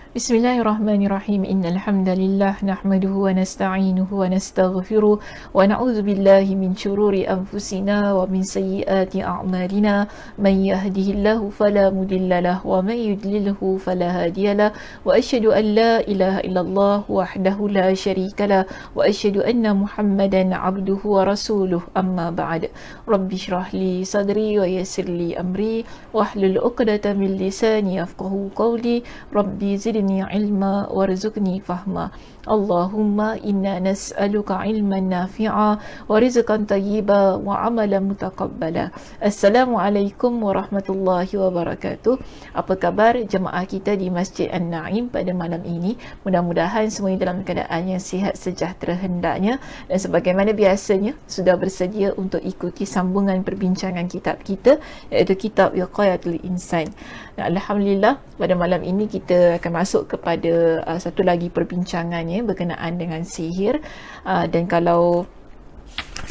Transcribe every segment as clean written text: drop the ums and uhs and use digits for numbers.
Bismillahirrahmanirrahim. Innal hamdalillah nahmaduhu wa nasta'inuhu wa nastaghfiruh wa na'udzu billahi min shururi anfusina wa min sayyiati a'malina. Man yahdihillahu fala mudhillalah wa man yudlilhu fala hadiyalah. Wa asyhadu an la ilaha illallah wahdahu la syarikalah wa asyhadu anna Muhammadan 'abduhu wa rasuluh. Amma ba'd. Rabbi shrah li sadri wa yassir li amri wahlul 'uqdatam min lisani yafqahu qawli. Rabbi zidni ilma warzuqni fahma. Allahumma inna nas'aluka ilman nafi'a wa rizqan tayyiba wa amalan mutaqabbala. Assalamualaikum warahmatullahi wabarakatuh. Apa khabar jemaah kita di Masjid An-Naim pada malam ini? Mudah-mudahan semuanya dalam keadaan yang sihat sejahtera hendaknya, dan sebagaimana biasanya sudah bersedia untuk ikuti sambungan perbincangan kitab kita, iaitu kitab Wiqayatul Insan. Dan alhamdulillah pada malam ini kita akan masuk kepada satu lagi perbincangannya berkenaan dengan sihir, dan kalau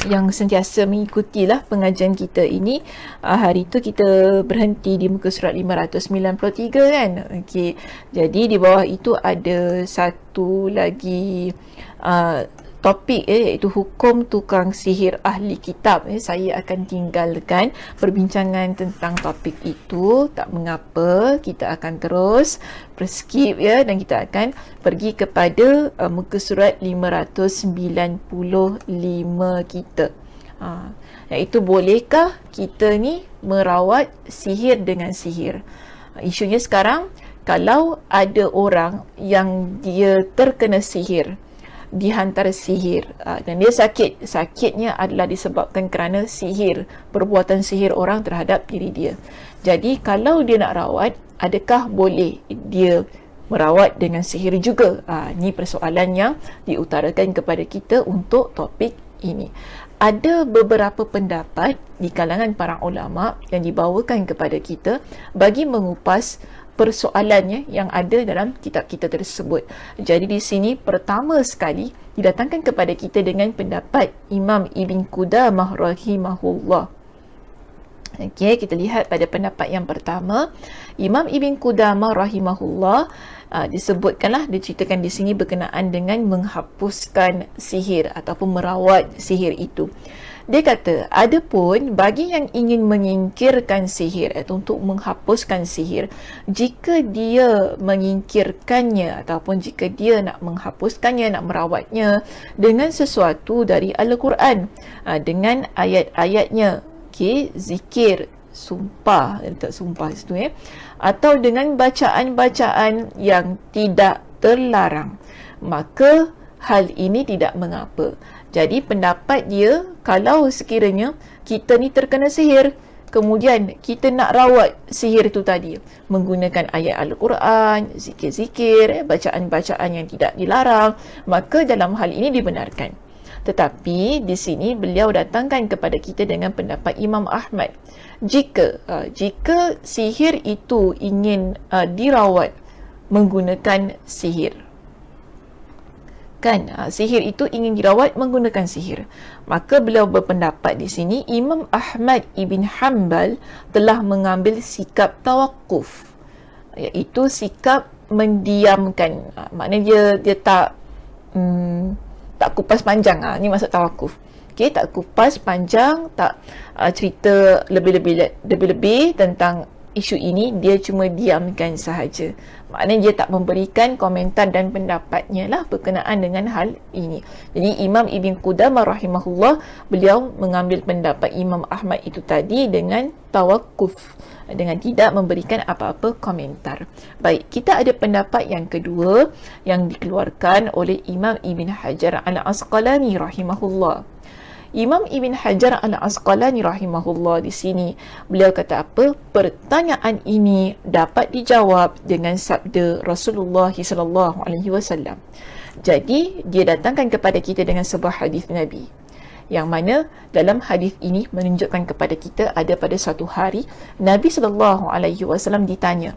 yang sentiasa mengikutilah pengajian kita ini, hari itu kita berhenti di muka surat 593 kan. Okey, jadi di bawah itu ada satu lagi topik iaitu hukum tukang sihir ahli kitab. Saya akan tinggalkan perbincangan tentang topik itu, tak mengapa, kita akan terus berskip dan kita akan pergi kepada muka surat 595 kita. Iaitu bolehkah kita ni merawat sihir dengan sihir. Isunya sekarang, kalau ada orang yang dia terkena sihir, dihantar sihir, dan dia sakitnya adalah disebabkan kerana sihir, perbuatan sihir orang terhadap diri dia. Jadi kalau dia nak rawat, adakah boleh dia merawat dengan sihir juga? Ini persoalan yang diutarakan kepada kita untuk topik ini. Ada beberapa pendapat di kalangan para ulama yang dibawakan kepada kita bagi mengupas persoalannya yang ada dalam kitab kita tersebut. Jadi di sini pertama sekali didatangkan kepada kita dengan pendapat Imam Ibn Qudamah rahimahullah. Okey, kita lihat pada pendapat yang pertama, Imam Ibn Qudamah rahimahullah, disebutkanlah, diceritakan di sini berkenaan dengan menghapuskan sihir ataupun merawat sihir itu. Dia kata, adapun bagi yang ingin menyingkirkan sihir, iaitu untuk menghapuskan sihir, jika dia menyingkirkannya ataupun jika dia nak menghapuskannya, nak merawatnya dengan sesuatu dari Al-Quran, dengan ayat-ayatnya, zikir, sumpah, tak sumpah situ atau dengan bacaan-bacaan yang tidak terlarang, maka hal ini tidak mengapa. Jadi pendapat dia, kalau sekiranya kita ni terkena sihir, kemudian kita nak rawat sihir itu tadi menggunakan ayat Al-Quran, zikir-zikir, bacaan-bacaan yang tidak dilarang, maka dalam hal ini dibenarkan. Tetapi di sini beliau datangkan kepada kita dengan pendapat Imam Ahmad. Jika sihir itu ingin dirawat menggunakan sihir, sihir itu ingin dirawat menggunakan sihir, maka beliau berpendapat di sini Imam Ahmad Ibn Hanbal telah mengambil sikap tawakuf, iaitu sikap mendiamkan. Maknanya dia tak kupas panjang. Ni maksud tawakuf. Tak kupas panjang, tak cerita lebih-lebih tentang isu ini, dia cuma diamkan sahaja. Maknanya dia tak memberikan komentar dan pendapatnya lah berkenaan dengan hal ini. Jadi Imam Ibn Qudamah rahimahullah, beliau mengambil pendapat Imam Ahmad itu tadi dengan tawakuf, dengan tidak memberikan apa-apa komentar. Baik, kita ada pendapat yang kedua yang dikeluarkan oleh Imam Ibn Hajar Al-Asqalani rahimahullah. Imam Ibn Hajar Al-Asqalani rahimahullah di sini, beliau kata apa? Pertanyaan ini dapat dijawab dengan sabda Rasulullah sallallahu alaihi wasallam. Jadi dia datangkan kepada kita dengan sebuah hadis Nabi, yang mana dalam hadis ini menunjukkan kepada kita ada pada suatu hari Nabi sallallahu alaihi wasallam ditanya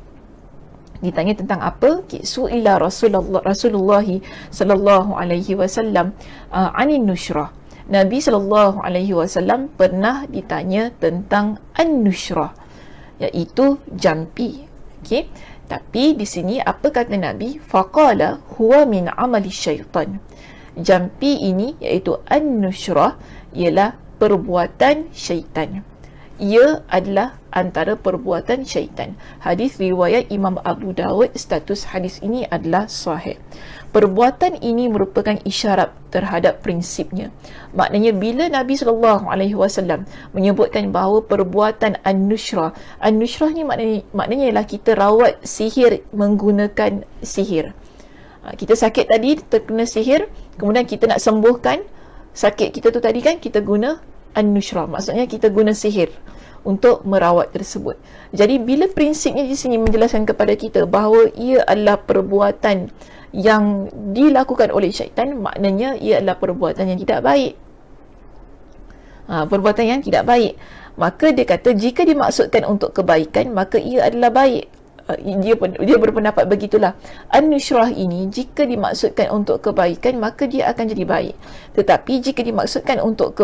tentang apa? Su'ila Rasulullah sallallahu alaihi wasallam anin nushrah. Nabi SAW pernah ditanya tentang an-nushrah, iaitu jampi. Tapi di sini apa kata Nabi? Faqala huwa min amali syaitan. Jampi ini iaitu an-nushrah ialah perbuatan syaitan. Ia adalah antara perbuatan syaitan. Hadis riwayat Imam Abu Dawud, status hadis ini adalah sahih. Perbuatan ini merupakan isyarat terhadap prinsipnya. Maknanya bila Nabi SAW menyebutkan bahawa perbuatan an-nushrah ni maknanya ialah kita rawat sihir menggunakan sihir. Kita sakit tadi, terkena sihir, kemudian kita nak sembuhkan sakit kita tu tadi kan, kita guna an-nushrah, maksudnya kita guna sihir untuk merawat tersebut. Jadi bila prinsipnya di sini menjelaskan kepada kita bahawa ia adalah perbuatan yang dilakukan oleh syaitan, maknanya ia adalah perbuatan yang tidak baik. Perbuatan yang tidak baik. Maka dia kata jika dimaksudkan untuk kebaikan, maka ia adalah baik. Dia berpendapat begitulah. An-nushrah ini jika dimaksudkan untuk kebaikan, maka dia akan jadi baik. Tetapi jika dimaksudkan untuk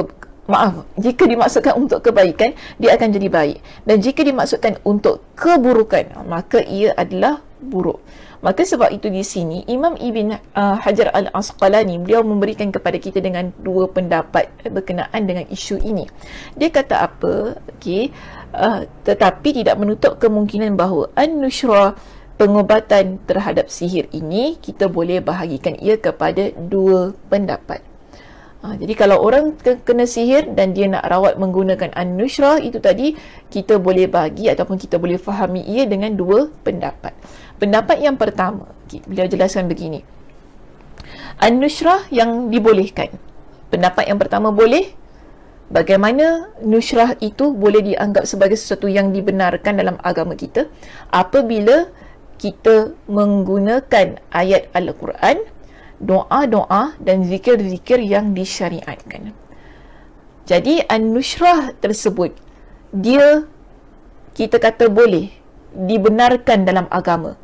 jika dimaksudkan untuk kebaikan, dia akan jadi baik. Dan jika dimaksudkan untuk keburukan, maka ia adalah buruk. Maka sebab itu di sini Imam Ibn Hajar Al-Asqalani, beliau memberikan kepada kita dengan dua pendapat berkenaan dengan isu ini. Dia kata apa? Tetapi tidak menutup kemungkinan bahawa an-nushrah, pengobatan terhadap sihir ini, kita boleh bahagikan ia kepada dua pendapat. Jadi kalau orang kena sihir dan dia nak rawat menggunakan an-nushrah itu tadi, kita boleh bagi ataupun kita boleh fahami ia dengan dua pendapat. Pendapat yang pertama, beliau jelaskan begini. An-nushrah yang dibolehkan. Pendapat yang pertama boleh. Bagaimana nushrah itu boleh dianggap sebagai sesuatu yang dibenarkan dalam agama kita? Apabila kita menggunakan ayat Al-Quran, doa-doa dan zikir-zikir yang disyariatkan. Jadi an-nushrah tersebut, dia kita kata boleh, dibenarkan dalam agama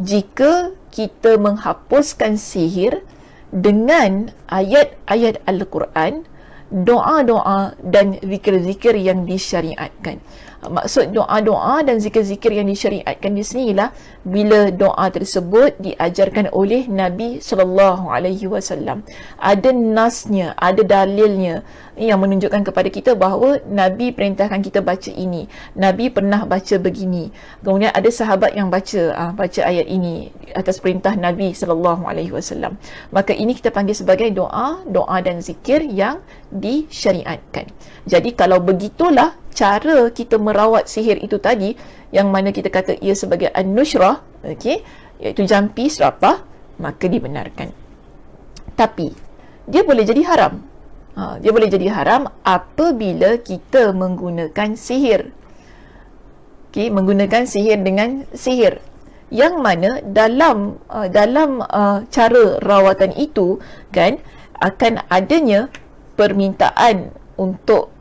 jika kita menghapuskan sihir dengan ayat-ayat Al-Quran, doa-doa dan zikir-zikir yang disyariatkan. Maksud doa-doa dan zikir-zikir yang disyariatkan di sini ialah bila doa tersebut diajarkan oleh Nabi SAW. Ada nasnya, ada dalilnya yang menunjukkan kepada kita bahawa Nabi perintahkan kita baca ini. Nabi pernah baca begini. Kemudian ada sahabat yang baca ayat ini atas perintah Nabi SAW. Maka ini kita panggil sebagai doa dan zikir yang disyariatkan. Jadi kalau begitulah cara kita merawat sihir itu tadi, yang mana kita kata ia sebagai an-nushrah, iaitu jampi serapah, maka dibenarkan. Tapi dia boleh jadi haram. Dia boleh jadi haram apabila kita menggunakan sihir. Menggunakan sihir dengan sihir, yang mana dalam cara rawatan itu kan akan adanya permintaan untuk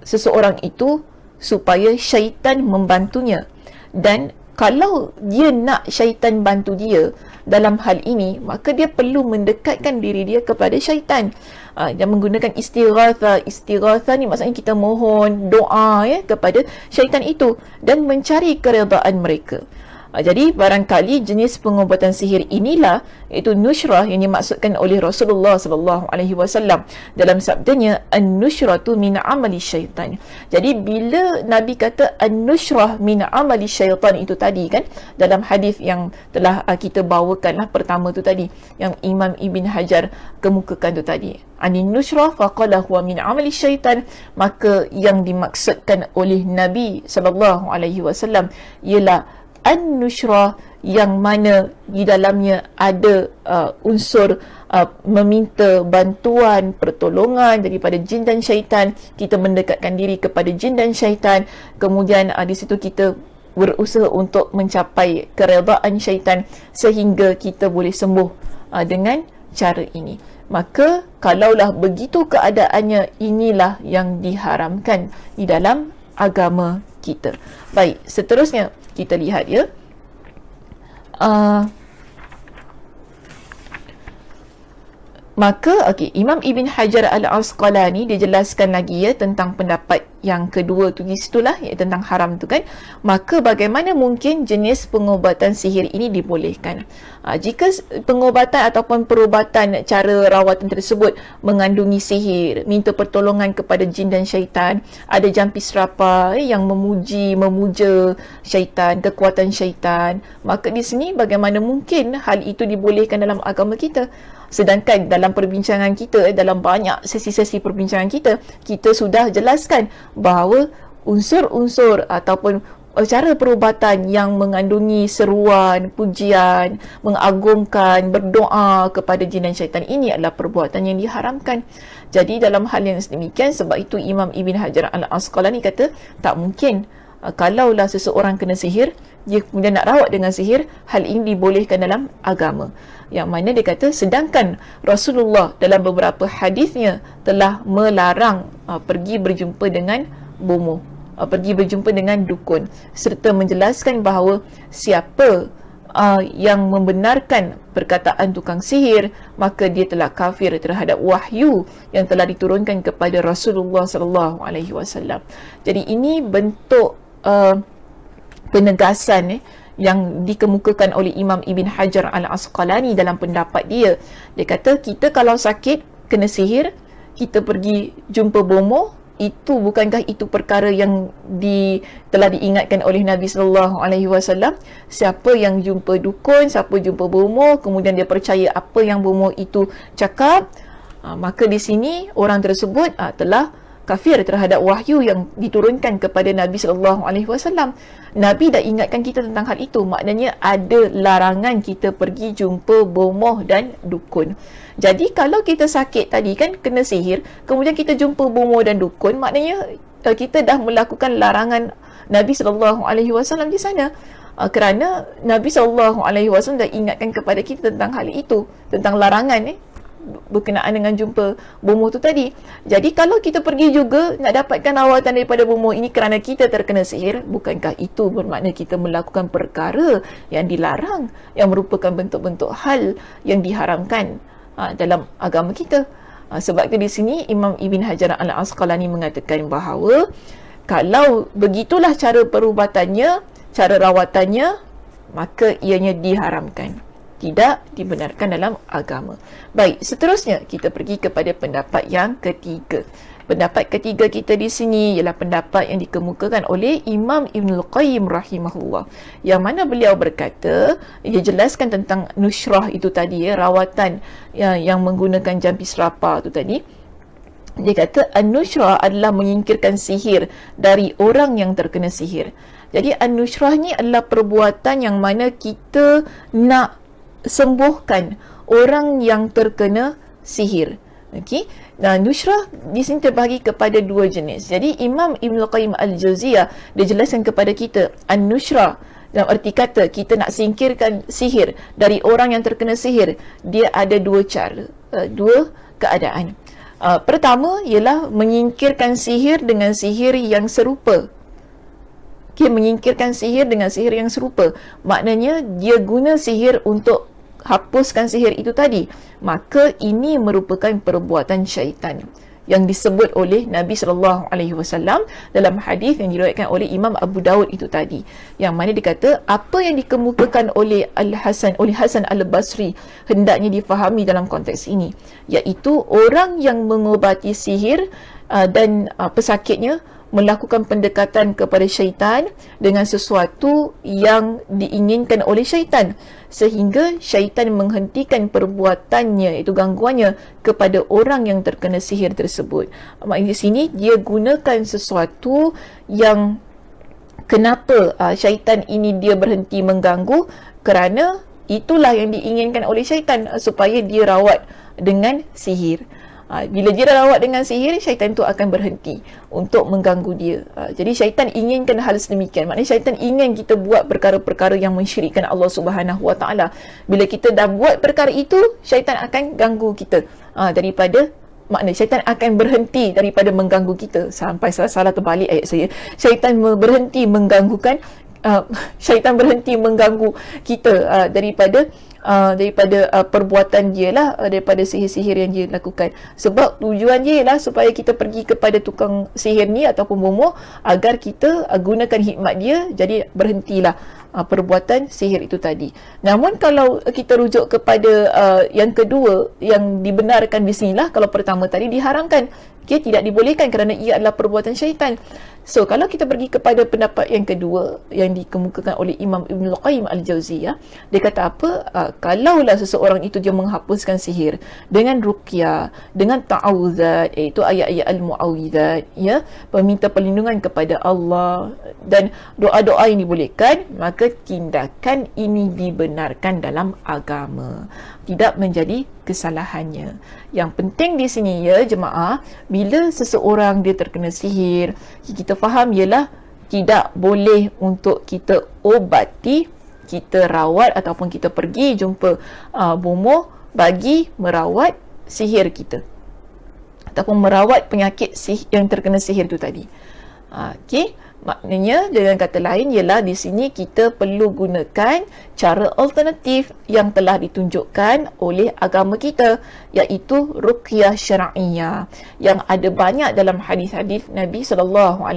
seseorang itu supaya syaitan membantunya. Dan kalau dia nak syaitan bantu dia dalam hal ini, maka dia perlu mendekatkan diri dia kepada syaitan. Dia menggunakan istighathah ni maksudnya kita mohon doa kepada syaitan itu dan mencari keredaan mereka. Jadi barangkali jenis pengobatan sihir inilah, iaitu nushrah, yang dimaksudkan oleh Rasulullah SAW dalam sabdanya, an-nushratu min amali syaitan. Jadi bila Nabi kata an-nushrah min amali syaitan itu tadi kan, dalam hadis yang telah kita bawakanlah pertama tu tadi, yang Imam Ibn Hajar kemukakan tu tadi, an-nushrah faqala huwa min amali syaitan, maka yang dimaksudkan oleh Nabi SAW ialah an-nushrah yang mana di dalamnya ada unsur meminta bantuan, pertolongan daripada jin dan syaitan. Kita mendekatkan diri kepada jin dan syaitan, kemudian di situ kita berusaha untuk mencapai keredaan syaitan sehingga kita boleh sembuh dengan cara ini. Maka kalaulah begitu keadaannya, inilah yang diharamkan di dalam agama kita. Baik, seterusnya kita lihat maka Imam Ibn Hajar Al-Asqalani dia jelaskan lagi tentang pendapat yang kedua tu di situlah, iaitu tentang haram tu kan, maka bagaimana mungkin jenis pengobatan sihir ini dibolehkan? Jika pengobatan ataupun perubatan cara rawatan tersebut mengandungi sihir, minta pertolongan kepada jin dan syaitan, ada jampi serapa yang memuja syaitan, kekuatan syaitan, maka di sini bagaimana mungkin hal itu dibolehkan dalam agama kita? Sedangkan dalam perbincangan kita, dalam banyak sesi-sesi perbincangan kita, kita sudah jelaskan bahawa unsur-unsur ataupun cara perubatan yang mengandungi seruan, pujian, mengagungkan, berdoa kepada jin dan syaitan ini adalah perbuatan yang diharamkan. Jadi dalam hal yang sedemikian, sebab itu Imam Ibn Hajar Al-Asqalani kata, tak mungkin kalaulah seseorang kena sihir, dia kemudian nak rawat dengan sihir, hal ini dibolehkan dalam agama. Yang mana dia kata, sedangkan Rasulullah dalam beberapa hadisnya telah melarang pergi berjumpa dengan bomoh, pergi berjumpa dengan dukun, serta menjelaskan bahawa siapa yang membenarkan perkataan tukang sihir, maka dia telah kafir terhadap wahyu yang telah diturunkan kepada Rasulullah sallallahu alaihi wasallam. Jadi ini bentuk penegasan yang dikemukakan oleh Imam Ibn Hajar Al-Asqalani dalam pendapat dia. Dia kata, kita kalau sakit, kena sihir, kita pergi jumpa bomoh, itu bukankah itu perkara yang telah diingatkan oleh Nabi sallallahu alaihi wasallam? Siapa yang jumpa dukun, siapa jumpa bomoh, kemudian dia percaya apa yang bomoh itu cakap, maka di sini orang tersebut telah kafir terhadap wahyu yang diturunkan kepada Nabi sallallahu alaihi wasallam. Nabi dah ingatkan kita tentang hal itu. Maknanya ada larangan kita pergi jumpa bomoh dan dukun. Jadi kalau kita sakit tadi kan, kena sihir, kemudian kita jumpa bomoh dan dukun, maknanya kita dah melakukan larangan Nabi sallallahu alaihi wasallam di sana. Kerana Nabi sallallahu alaihi wasallam dah ingatkan kepada kita tentang hal itu, tentang larangan berkenaan dengan jumpa bomoh tu tadi. Jadi kalau kita pergi juga nak dapatkan rawatan daripada bomoh ini kerana kita terkena sihir, bukankah itu bermakna kita melakukan perkara yang dilarang, yang merupakan bentuk-bentuk hal yang diharamkan dalam agama kita? Sebab itu di sini Imam Ibn Hajar Al-Asqalani mengatakan bahawa kalau begitulah cara perubatannya, cara rawatannya, maka ianya diharamkan, tidak dibenarkan dalam agama. Baik, seterusnya kita pergi kepada pendapat yang ketiga. Pendapat ketiga kita di sini ialah pendapat yang dikemukakan oleh Imam Ibn Al-Qayyim rahimahullah, yang mana beliau berkata, dia jelaskan tentang nushrah itu tadi, rawatan yang menggunakan jampi serapa itu tadi. Dia kata, an-nushrah adalah menyingkirkan sihir dari orang yang terkena sihir. Jadi an-nushrah ni adalah perbuatan yang mana kita nak sembuhkan orang yang terkena sihir. Okey. Dan nushrah di sini terbahagi kepada dua jenis. Jadi Imam Ibn Qayyim Al-Jauziyah dia jelaskan kepada kita, an-nushrah dalam arti kata kita nak singkirkan sihir dari orang yang terkena sihir, dia ada dua cara, dua keadaan. Pertama ialah menyingkirkan sihir dengan sihir yang serupa. Menyingkirkan sihir dengan sihir yang serupa, maknanya dia guna sihir untuk hapuskan sihir itu tadi, maka ini merupakan perbuatan syaitan yang disebut oleh Nabi sallallahu alaihi wasallam dalam hadis yang diriwayatkan oleh Imam Abu Daud itu tadi, yang mana dikata apa yang dikemukakan oleh Hasan Al-Basri hendaknya difahami dalam konteks ini, iaitu orang yang mengobati sihir dan pesakitnya melakukan pendekatan kepada syaitan dengan sesuatu yang diinginkan oleh syaitan, sehingga syaitan menghentikan perbuatannya, iaitu gangguannya kepada orang yang terkena sihir tersebut. Maksudnya di sini dia gunakan sesuatu yang kenapa syaitan ini dia berhenti mengganggu, kerana itulah yang diinginkan oleh syaitan, supaya dia rawat dengan sihir. Bila dia rawat dengan sihir, syaitan tu akan berhenti untuk mengganggu dia. Jadi syaitan inginkan hal sedemikian. Maknanya syaitan ingin kita buat perkara-perkara yang mensyirikkan Allah Subhanahu Wa Taala. Bila kita dah buat perkara itu, syaitan akan ganggu kita maknanya syaitan akan berhenti daripada mengganggu kita. Sampai salah terbalik ayat saya. Syaitan berhenti mengganggukan syaitan berhenti mengganggu kita daripada perbuatan dia lah, daripada sihir-sihir yang dia lakukan. Sebab tujuan dia ialah supaya kita pergi kepada tukang sihir ni ataupun bomoh agar kita gunakan hikmat dia, jadi berhentilah perbuatan sihir itu tadi. Namun kalau kita rujuk kepada yang kedua yang dibenarkan di sinilah, kalau pertama tadi diharamkan, tidak dibolehkan kerana ia adalah perbuatan syaitan. So kalau kita pergi kepada pendapat yang kedua yang dikemukakan oleh Imam Ibn Qayyim Al-Jauziyah, dia kata apa? Kalaulah seseorang itu dia menghapuskan sihir dengan ruqyah, dengan ta'awuzat, iaitu ayat-ayat al-mu'awwidzat, ya, meminta perlindungan kepada Allah dan doa-doa yang dibolehkan, maka tindakan ini dibenarkan dalam agama, tidak menjadi kesalahannya. Yang penting di sini, ya jemaah, bila seseorang dia terkena sihir, kita faham ialah tidak boleh untuk kita obati, kita rawat ataupun kita pergi jumpa bomoh bagi merawat sihir kita ataupun merawat penyakit yang terkena sihir itu tadi. Okey. Maknanya dengan kata lain ialah di sini kita perlu gunakan cara alternatif yang telah ditunjukkan oleh agama kita, iaitu ruqyah syar'iyah yang ada banyak dalam hadis-hadis Nabi SAW.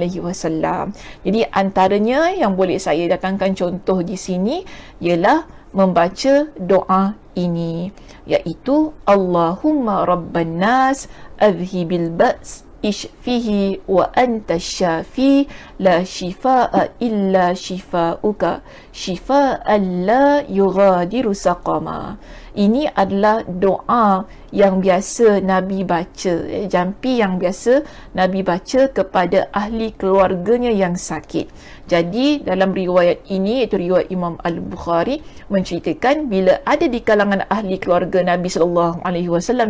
Jadi antaranya yang boleh saya datangkan contoh di sini ialah membaca doa ini, iaitu Allahumma rabban nas adhibil ba's ishfihi wa anta syafi la shifaa illa shifauka shifaan la yughadiru saqama. Ini adalah doa yang biasa Nabi baca, jampi yang biasa Nabi baca kepada ahli keluarganya yang sakit. Jadi dalam riwayat ini, iaitu riwayat Imam Al-Bukhari, menceritakan bila ada di kalangan ahli keluarga Nabi SAW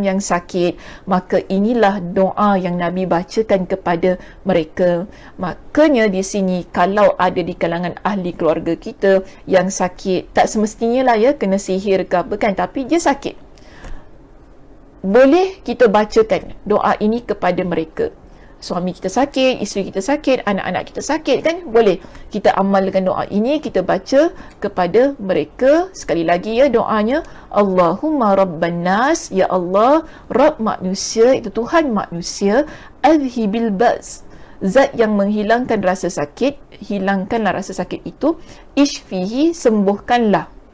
yang sakit, maka inilah doa yang Nabi bacakan kepada mereka. Makanya di sini, kalau ada di kalangan ahli keluarga kita yang sakit, tak semestinya lah ya kena sihir ke apa kan, tapi dia sakit, boleh kita bacakan doa ini kepada mereka. Suami kita sakit, isteri kita sakit, anak-anak kita sakit kan, boleh kita amalkan doa ini, kita baca kepada mereka. Sekali lagi ya doanya, Allahumma rabban nas, ya Allah, Rabb manusia, itu Tuhan manusia, adhibil ba's, zat yang menghilangkan rasa sakit, hilangkanlah rasa sakit itu, ishfihi, sembuhkanlah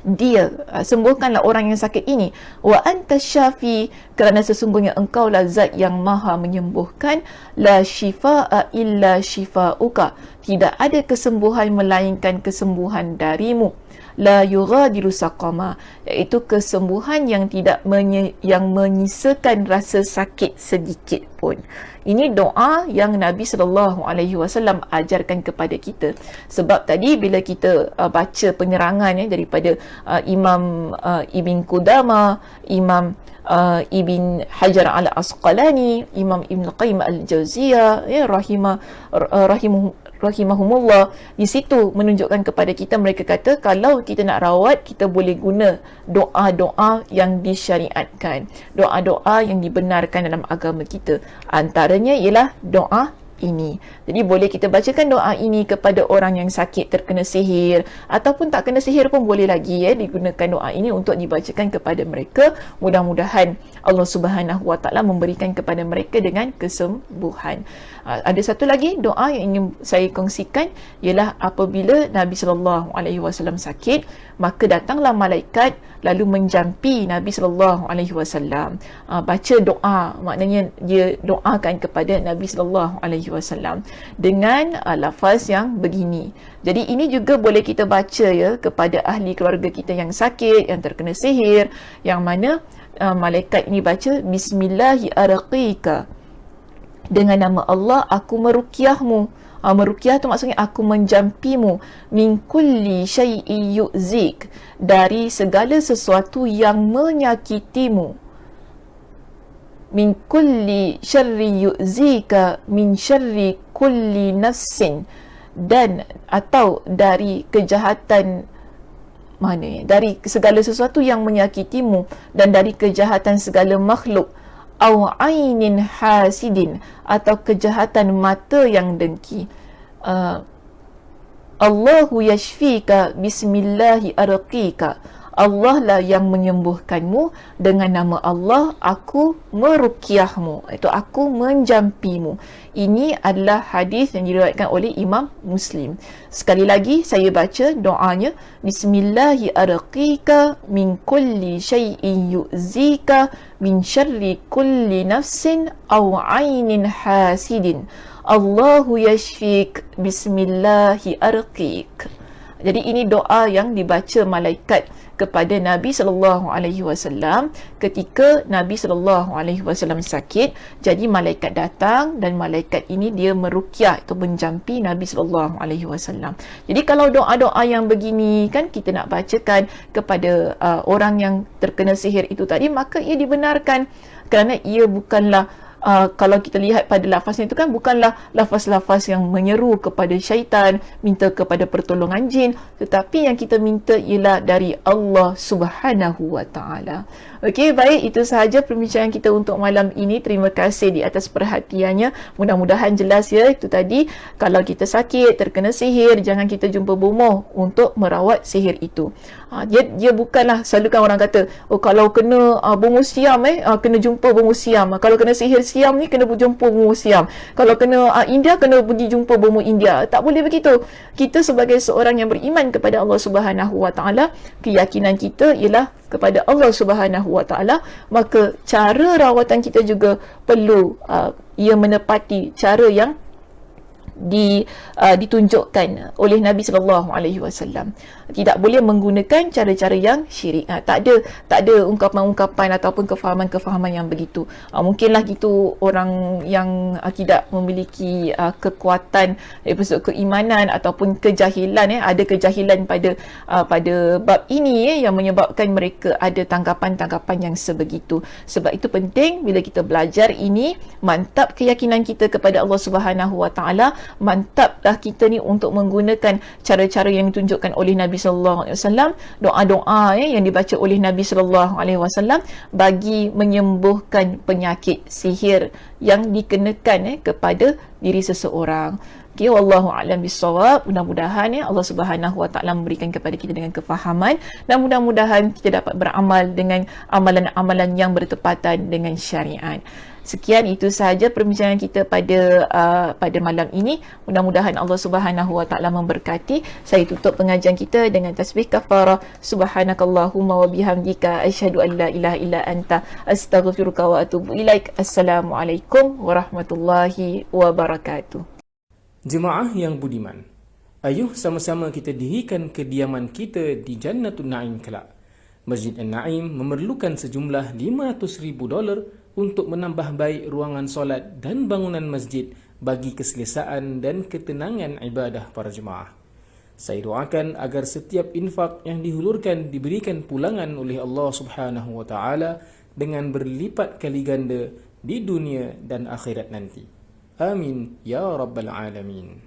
dia, sembuhkanlah orang yang sakit ini, wa anta syafi, kerana sesungguhnya engkaulah zat yang maha menyembuhkan, la shifaa illa shifauka, tidak ada kesembuhan melainkan kesembuhan darimu, la yughadiru saqama, iaitu kesembuhan yang tidak yang menyisakan rasa sakit sedikit pun. Ini doa yang Nabi SAW ajarkan kepada kita. Sebab tadi bila kita baca penerangan daripada Imam Ibn Qudamah, Imam Ibn Hajar al-Asqalani, Imam Ibn Qayyim al-Jauziyah, rahimahumullah, di situ menunjukkan kepada kita, mereka kata kalau kita nak rawat, kita boleh guna doa-doa yang disyariatkan, doa-doa yang dibenarkan dalam agama kita. Antaranya ialah doa ini. Jadi boleh kita bacakan doa ini kepada orang yang sakit terkena sihir, ataupun tak kena sihir pun boleh lagi digunakan doa ini untuk dibacakan kepada mereka. Mudah-mudahan Allah Subhanahu Wa Taala memberikan kepada mereka dengan kesembuhan. Ada satu lagi doa yang ingin saya kongsikan, ialah apabila Nabi SAW sakit, maka datanglah malaikat lalu menjampi Nabi SAW. Baca doa, maknanya dia doakan kepada Nabi SAW dengan lafaz yang begini. Jadi ini juga boleh kita baca ya kepada ahli keluarga kita yang sakit, yang terkena sihir, yang mana malaikat ini baca, Bismillahirrahmanirrahim, dengan nama Allah aku meruqyahmu. Meruqyah tu maksudnya aku menjampimu, min kulli syai'i yu'zik, dari segala sesuatu yang menyakitimu, min kulli syarri yu'zika min syarri kulli nafsin, dan atau dari kejahatan dari segala sesuatu yang menyakitimu dan dari kejahatan segala makhluk, au ainin hasidin, atau kejahatan mata yang dengki. Allahu yashfika bismillahi arqika. Allah lah yang menyembuhkanmu, dengan nama Allah aku meruqyahmu, iaitu aku menjampimu. Ini adalah hadis yang diriwayatkan oleh Imam Muslim. Sekali lagi saya baca doanya. Bismillahi arqika min kulli syai'in yu'zika min syarri kulli nafsin aw 'ainin hasidin. Allahu yashfik bismillahi arqik. Jadi ini doa yang dibaca malaikat kepada Nabi SAW ketika Nabi SAW sakit. Jadi malaikat datang dan malaikat ini dia meruqyah, itu menjampi Nabi SAW. Jadi kalau doa-doa yang begini kan kita nak bacakan kepada orang yang terkena sihir itu tadi, maka ia dibenarkan kerana ia bukanlah kalau kita lihat pada lafaznya itu kan bukanlah lafaz-lafaz yang menyeru kepada syaitan, minta kepada pertolongan jin, tetapi yang kita minta ialah dari Allah Subhanahu wa taala. Okey, baik, itu sahaja perbincangan kita untuk malam ini. Terima kasih di atas perhatiannya. Mudah-mudahan jelas ya. Itu tadi, kalau kita sakit, terkena sihir, jangan kita jumpa bomoh untuk merawat sihir itu. Dia bukanlah, selalu kan orang kata, oh kalau kena bomoh siam kena jumpa bomoh siam. Kalau kena sihir siam ni kena jumpa bomoh siam. Kalau kena India kena pergi jumpa bomoh India. Tak boleh begitu. Kita sebagai seorang yang beriman kepada Allah Subhanahu wa taala, keyakinan kita ialah kepada Allah Subhanahu wa taala, maka cara rawatan kita juga perlu ia menepati cara yang ditunjukkan oleh Nabi sallallahu alaihi wasallam. Tidak boleh menggunakan cara-cara yang syirik. Tak ada ungkapan-ungkapan ataupun kefahaman-kefahaman yang begitu. Mungkinlah gitu orang yang tidak memiliki kekuatan maksud keimanan ataupun kejahilan, ada kejahilan pada bab ini yang menyebabkan mereka ada tanggapan-tanggapan yang sebegitu. Sebab itu penting bila kita belajar ini, mantap keyakinan kita kepada Allah Subhanahu wa taala, mantaplah kita ni untuk menggunakan cara-cara yang ditunjukkan oleh Nabi sallallahu alaihi wasallam, doa-doa yang dibaca oleh Nabi sallallahu alaihi wasallam bagi menyembuhkan penyakit sihir yang dikenakan kepada diri seseorang. Okay, wallahu a'lam bissawab. Mudah-mudahan Allah Subhanahu wa taala memberikan kepada kita dengan kefahaman, dan mudah-mudahan kita dapat beramal dengan amalan-amalan yang bertepatan dengan syariat. Sekian, itu sahaja perbincangan kita pada malam ini. Mudah-mudahan Allah Subhanahu wa taala memberkati. Saya tutup pengajian kita dengan tasbih kafarah. Subhanakallahumma wa bihamdika asyhadu an la ilaha illa anta astaghfiruka wa atubu ilaik. Assalamualaikum warahmatullahi wabarakatuh. Jemaah yang budiman, ayuh sama-sama kita dirikan kediaman kita di Jannatul Naim kelak. Masjid An-Naim memerlukan sejumlah $500,000 untuk menambah baik ruangan solat dan bangunan masjid bagi keselesaan dan ketenangan ibadah para jemaah. Saya doakan agar setiap infak yang dihulurkan diberikan pulangan oleh Allah Subhanahu wa taala dengan berlipat kali ganda di dunia dan akhirat nanti. Amin ya rabbal alamin.